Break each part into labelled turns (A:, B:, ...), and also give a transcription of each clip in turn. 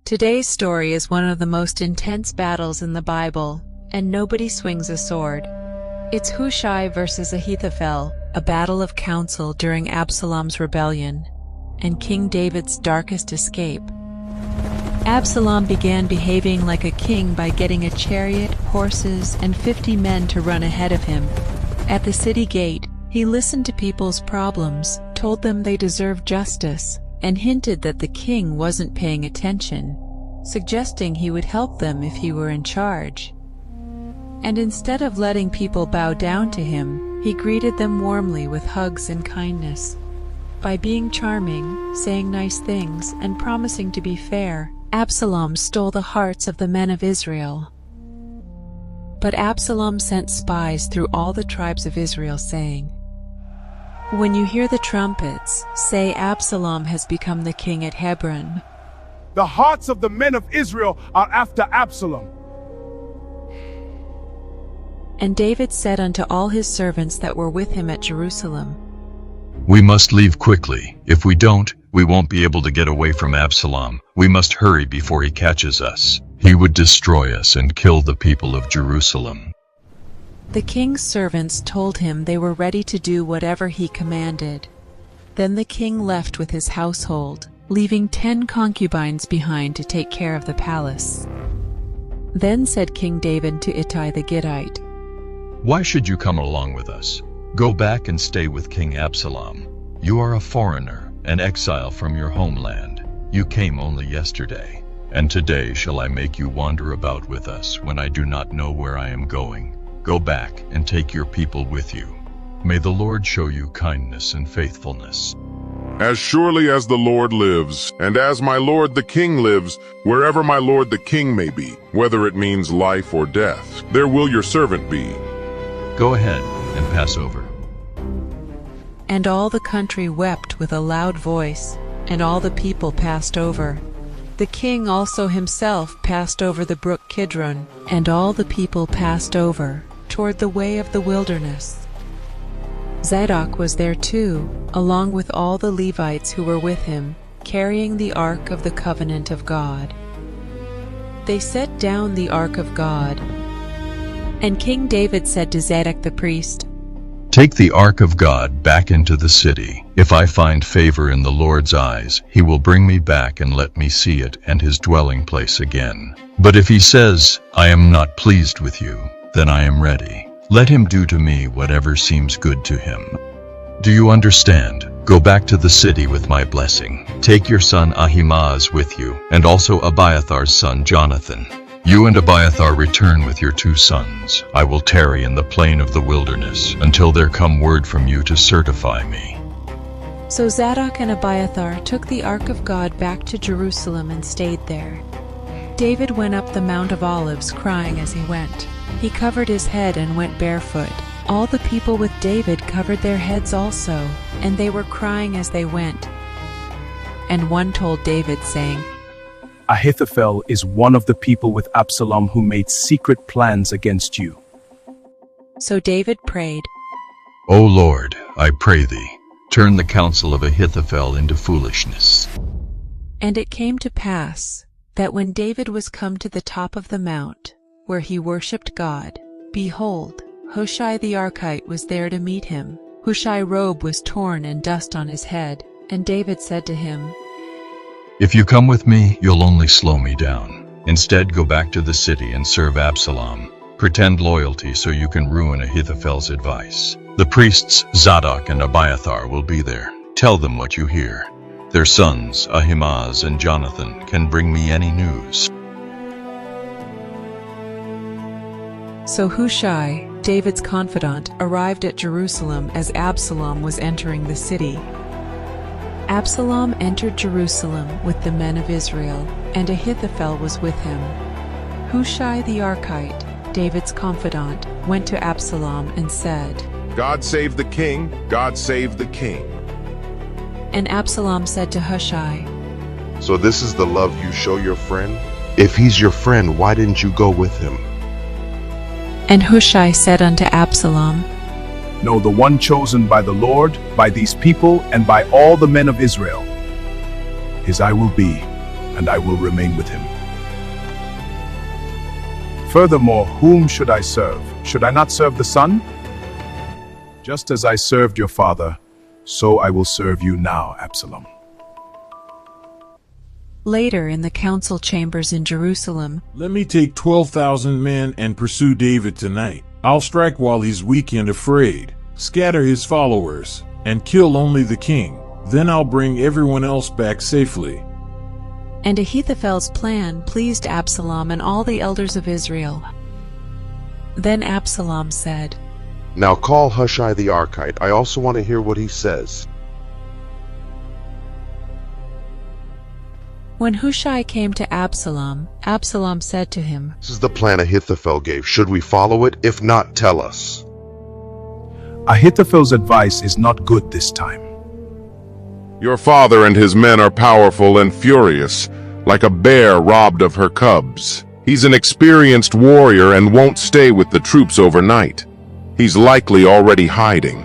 A: Today's story is one of the most intense battles in the Bible, and nobody swings a sword. It's Hushai versus Ahithophel, a battle of counsel during Absalom's rebellion, and King David's darkest escape. Absalom began behaving like a king by getting a chariot, horses, and 50 men to run ahead of him. At the city gate, he listened to people's problems, told them they deserved justice, and hinted that the king wasn't paying attention, suggesting he would help them if he were in charge. And instead of letting people bow down to him, he greeted them warmly with hugs and kindness. By being charming, saying nice things, and promising to be fair, Absalom stole the hearts of the men of Israel. But Absalom sent spies through all the tribes of Israel, saying, "When you hear the trumpets, say Absalom has become the king at Hebron."
B: The hearts of the men of Israel are after Absalom.
A: And David said unto all his servants that were with him at Jerusalem,
C: "We must leave quickly. If we don't, we won't be able to get away from Absalom. We must hurry before he catches us. He would destroy us and kill the people of Jerusalem."
A: The king's servants told him they were ready to do whatever he commanded. Then the king left with his household, leaving 10 concubines behind to take care of the palace. Then said King David to Ittai the Gittite,
C: "Why should you come along with us? Go back and stay with King Absalom. You are a foreigner, an exile from your homeland. You came only yesterday, and today shall I make you wander about with us when I do not know where I am going. Go back and take your people with you. May the Lord show you kindness and faithfulness."
D: As surely as the Lord lives, and as my lord the king lives, wherever my lord the king may be, whether it means life or death, there will your servant be.
C: Go ahead and pass over.
A: And all the country wept with a loud voice, and all the people passed over. The king also himself passed over the brook Kidron, and all the people passed over, toward the way of the wilderness. Zadok was there too, along with all the Levites who were with him, carrying the ark of the covenant of God. They set down the ark of God. And King David said to Zadok the priest,
C: "Take the ark of God back into the city. If I find favor in the Lord's eyes, he will bring me back and let me see it and his dwelling place again. But if he says, 'I am not pleased with you,' then I am ready. Let him do to me whatever seems good to him. Do you understand? Go back to the city with my blessing. Take your son Ahimaaz with you, and also Abiathar's son Jonathan. You and Abiathar return with your 2 sons. I will tarry in the plain of the wilderness until there come word from you to certify me."
A: So Zadok and Abiathar took the ark of God back to Jerusalem and stayed there. David went up the Mount of Olives crying as he went. He covered his head and went barefoot. All the people with David covered their heads also, and they were crying as they went. And one told David, saying,
B: Ahithophel is one of the people with Absalom who made secret plans against you.
A: So David prayed,
C: "O Lord, I pray thee, turn the counsel of Ahithophel into foolishness."
A: And it came to pass that when David was come to the top of the mount, where he worshipped God, behold, Hushai the Archite was there to meet him. Hushai's robe was torn and dust on his head, and David said to him,
C: "If you come with me, you'll only slow me down. Instead, go back to the city and serve Absalom. Pretend loyalty so you can ruin Ahithophel's advice. The priests Zadok and Abiathar will be there. Tell them what you hear. Their sons, Ahimaaz and Jonathan, can bring me any news."
A: So Hushai, David's confidant, arrived at Jerusalem as Absalom was entering the city. Absalom entered Jerusalem with the men of Israel, and Ahithophel was with him. Hushai the Archite, David's confidant, went to Absalom and said,
D: God save the king, God save the king.
A: And Absalom said to Hushai,
E: "So this is the love you show your friend? If he's your friend, why didn't you go with him?"
A: And Hushai said unto Absalom,
B: No, the one chosen by the Lord, by these people, and by all the men of Israel. His I will be, and I will remain with him. Furthermore, whom should I serve? Should I not serve the son? Just as I served your father, so I will serve you now, Absalom.
A: Later, in the council chambers in Jerusalem,
F: Let me take 12,000 men and pursue David tonight. I'll strike while he's weak and afraid, scatter his followers, and kill only the king. Then I'll bring everyone else back safely.
A: and Ahithophel's plan pleased Absalom and all the elders of Israel. Then Absalom said,
E: Now call Hushai the Archite. I also want to hear what he says.
A: When Hushai came to Absalom, Absalom said to him,
E: This is the plan Ahithophel gave. Should we follow it? If not, tell us.
B: Ahithophel's advice is not good this time.
D: Your father and his men are powerful and furious, like a bear robbed of her cubs. He's an experienced warrior and won't stay with the troops overnight. He's likely already hiding.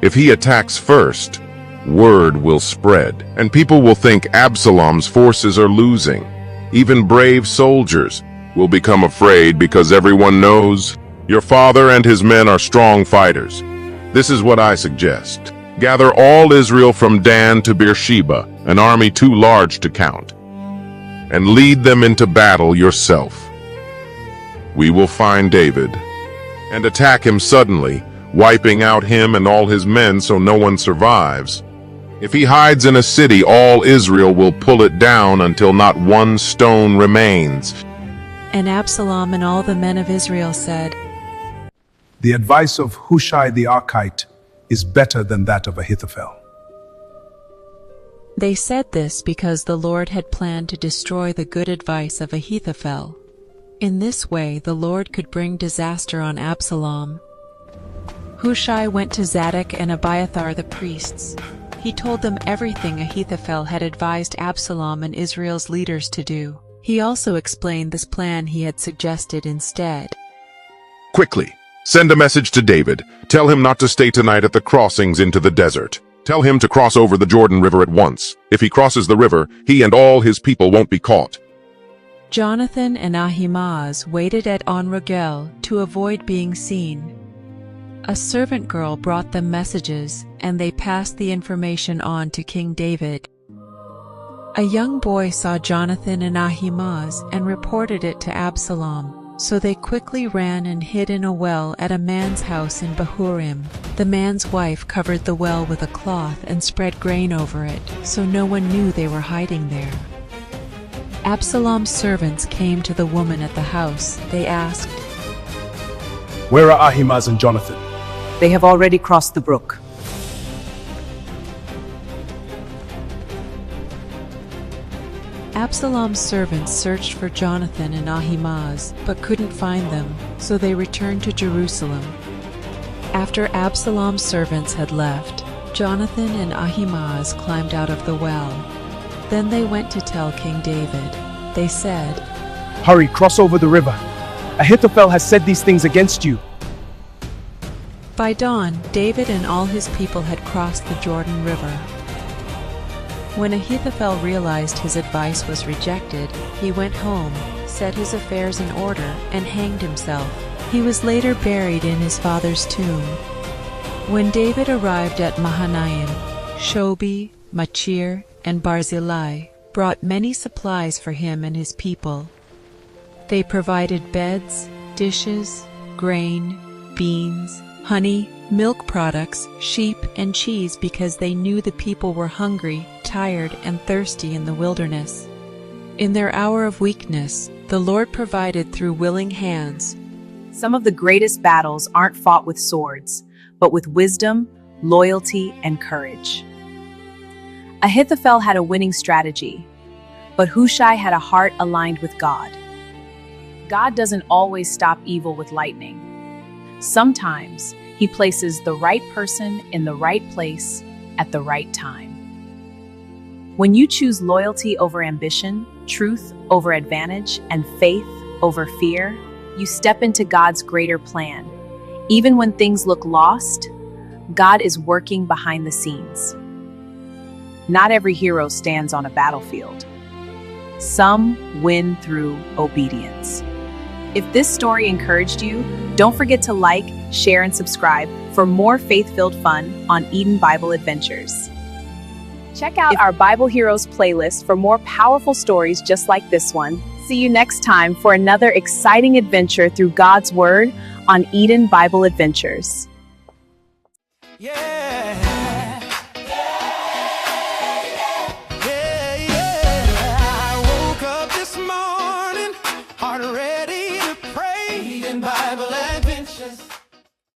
D: If he attacks first, word will spread, and people will think Absalom's forces are losing. Even brave soldiers will become afraid because everyone knows your father and his men are strong fighters. This is what I suggest. Gather all Israel from Dan to Beersheba, an army too large to count, and lead them into battle yourself. We will find David and attack him suddenly, wiping out him and all his men so no one survives. If he hides in a city, all Israel will pull it down until not one stone remains.
A: and Absalom and all the men of Israel said,
B: The advice of Hushai the Archite is better than that of Ahithophel.
A: They said this because the Lord had planned to destroy the good advice of Ahithophel. In this way, the Lord could bring disaster on Absalom. Hushai went to Zadok and Abiathar the priests. He told them everything Ahithophel had advised Absalom and Israel's leaders to do. He also explained this plan he had suggested instead.
D: Quickly, send a message to David. Tell him not to stay tonight at the crossings into the desert. Tell him to cross over the Jordan River at once. If he crosses the river, he and all his people won't be caught.
A: Jonathan and Ahimaaz waited at On-Rogel to avoid being seen. A servant girl brought them messages, and they passed the information on to King David. A young boy saw Jonathan and Ahimaaz and reported it to Absalom. So they quickly ran and hid in a well at a man's house in Bahurim. The man's wife covered the well with a cloth and spread grain over it, so no one knew they were hiding there. Absalom's servants came to the woman at the house. They asked,
B: Where are Ahimaaz and Jonathan?
G: They have already crossed the brook.
A: Absalom's servants searched for Jonathan and Ahimaaz, but couldn't find them, so they returned to Jerusalem. After Absalom's servants had left, Jonathan and Ahimaaz climbed out of the well. Then they went to tell King David. They said,
B: Hurry, cross over the river. Ahithophel has said these things against you.
A: By dawn, David and all his people had crossed the Jordan River. When Ahithophel realized his advice was rejected, he went home, set his affairs in order, and hanged himself. He was later buried in his father's tomb. When David arrived at Mahanaim, Shobi, Machir, and Barzillai brought many supplies for him and his people. They provided beds, dishes, grain, beans, honey, milk products, sheep, and cheese because they knew the people were hungry, tired, and thirsty in the wilderness. In their hour of weakness, the Lord provided through willing hands.
G: Some of the greatest battles aren't fought with swords, but with wisdom, loyalty, and courage. Ahithophel had a winning strategy, but Hushai had a heart aligned with God. God doesn't always stop evil with lightning. Sometimes He places the right person in the right place at the right time. When you choose loyalty over ambition, truth over advantage, and faith over fear, you step into God's greater plan. Even when things look lost, God is working behind the scenes. Not every hero stands on a battlefield. Some win through obedience. If this story encouraged you, don't forget to like, share, and subscribe for more faith-filled fun on Eden Bible Adventures. Check out our Bible Heroes playlist for more powerful stories just like this one. See you next time for another exciting adventure through God's Word on Eden Bible Adventures.
H: Yeah.